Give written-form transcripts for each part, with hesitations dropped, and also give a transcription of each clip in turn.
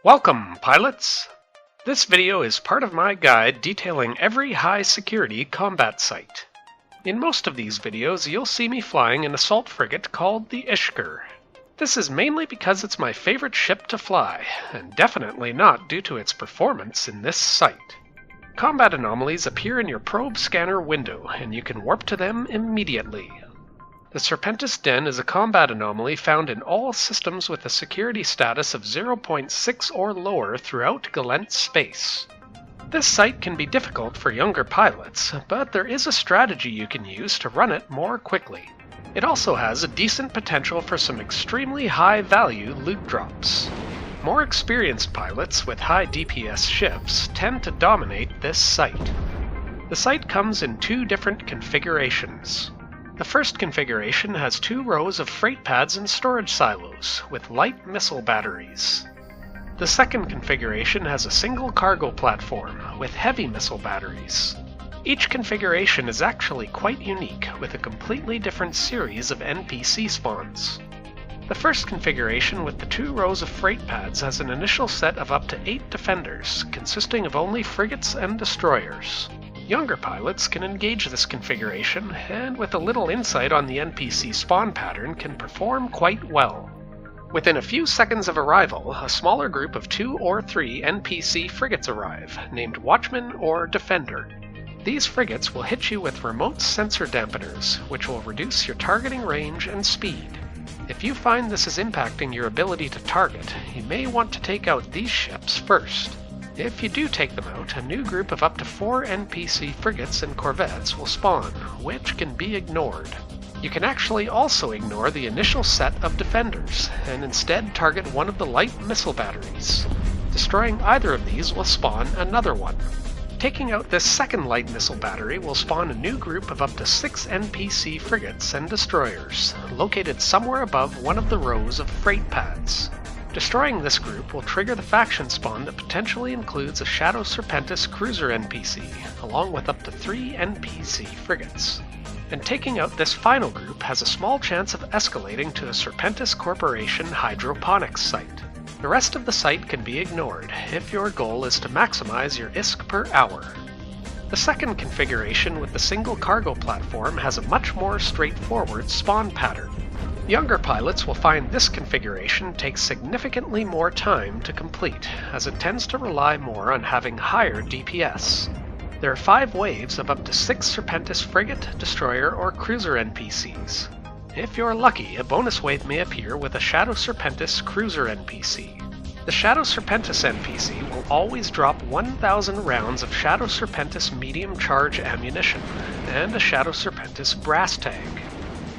Welcome, pilots! This video is part of my guide detailing every high-security combat site. In most of these videos, you'll see me flying an assault frigate called the Ishkur. This is mainly because it's my favorite ship to fly, and definitely not due to its performance in this site. Combat anomalies appear in your probe scanner window, and you can warp to them immediately. The Serpentis Den is a combat anomaly found in all systems with a security status of 0.6 or lower throughout Gallente space. This site can be difficult for younger pilots, but there is a strategy you can use to run it more quickly. It also has a decent potential for some extremely high-value loot drops. More experienced pilots with high DPS ships tend to dominate this site. The site comes in two different configurations. The first configuration has 2 rows of freight pads and storage silos, with light missile batteries. The second configuration has a single cargo platform, with heavy missile batteries. Each configuration is actually quite unique, with a completely different series of NPC spawns. The first configuration with the 2 rows of freight pads has an initial set of up to 8 defenders, consisting of only frigates and destroyers. Younger pilots can engage this configuration, and with a little insight on the NPC spawn pattern can perform quite well. Within a few seconds of arrival, a smaller group of 2 or 3 NPC frigates arrive, named Watchman or Defender. These frigates will hit you with remote sensor dampeners, which will reduce your targeting range and speed. If you find this is impacting your ability to target, you may want to take out these ships first. If you do take them out, a new group of up to 4 NPC frigates and corvettes will spawn, which can be ignored. You can actually also ignore the initial set of defenders, and instead target one of the light missile batteries. Destroying either of these will spawn another one. Taking out this second light missile battery will spawn a new group of up to 6 NPC frigates and destroyers, located somewhere above one of the rows of freight pads. Destroying this group will trigger the faction spawn that potentially includes a Shadow Serpentis cruiser NPC, along with up to 3 NPC frigates. And taking out this final group has a small chance of escalating to a Serpentis Corporation Hydroponics site. The rest of the site can be ignored if your goal is to maximize your ISK per hour. The second configuration with the single cargo platform has a much more straightforward spawn pattern. Younger pilots will find this configuration takes significantly more time to complete, as it tends to rely more on having higher DPS. There are 5 waves of up to 6 Serpentis frigate, destroyer, or cruiser NPCs. If you're lucky, a bonus wave may appear with a Shadow Serpentis cruiser NPC. The Shadow Serpentis NPC will always drop 1,000 rounds of Shadow Serpentis medium charge ammunition, and a Shadow Serpentis brass tag.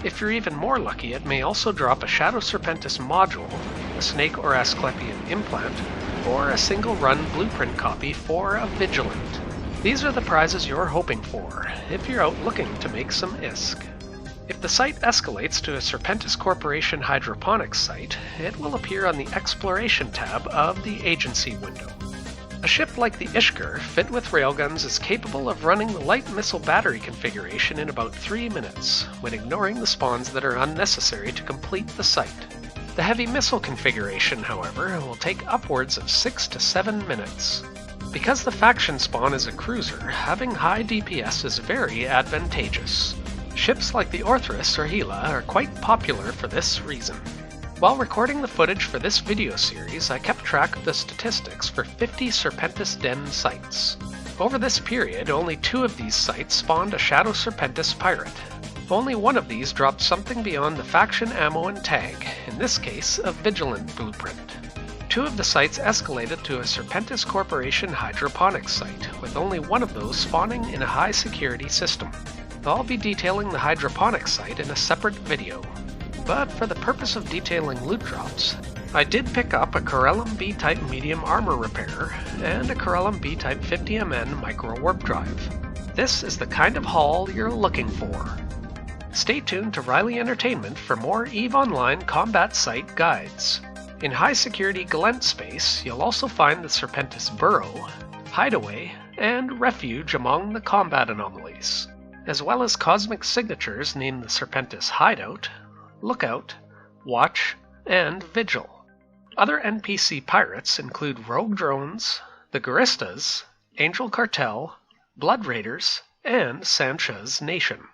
If you're even more lucky, it may also drop a Shadow Serpentis module, a Snake or Asclepian implant, or a single-run blueprint copy for a Vigilant. These are the prizes you're hoping for, if you're out looking to make some ISK. If the site escalates to a Serpentis Corporation Hydroponics site, it will appear on the Exploration tab of the Agency window. A ship like the Ishkur, fit with railguns, is capable of running the light missile battery configuration in about 3 minutes, when ignoring the spawns that are unnecessary to complete the site. The heavy missile configuration, however, will take upwards of 6 to 7 minutes. Because the faction spawn is a cruiser, having high DPS is very advantageous. Ships like the Orthrus or Gila are quite popular for this reason. While recording the footage for this video series, I kept track of the statistics for 50 Serpentis Den sites. Over this period, only 2 of these sites spawned a Shadow Serpentis pirate. Only one of these dropped something beyond the faction ammo and tag, in this case a Vigilant blueprint. 2 of the sites escalated to a Serpentis Corporation Hydroponics site, with only one of those spawning in a high security system. I'll be detailing the hydroponics site in a separate video. But for the purpose of detailing loot drops, I did pick up a Coreli B-type medium armor repair and a Coreli B-type 50MN micro warp drive. This is the kind of haul you're looking for. Stay tuned to Riley Entertainment for more EVE Online combat site guides. In high security Gallente space, you'll also find the Serpentis Burrow, Hideaway, and Refuge among the combat anomalies, as well as cosmic signatures named the Serpentis Hideout, Lookout, Watch, and Vigil. Other NPC pirates include Rogue Drones, the Guristas, Angel Cartel, Blood Raiders, and Sanchez Nation.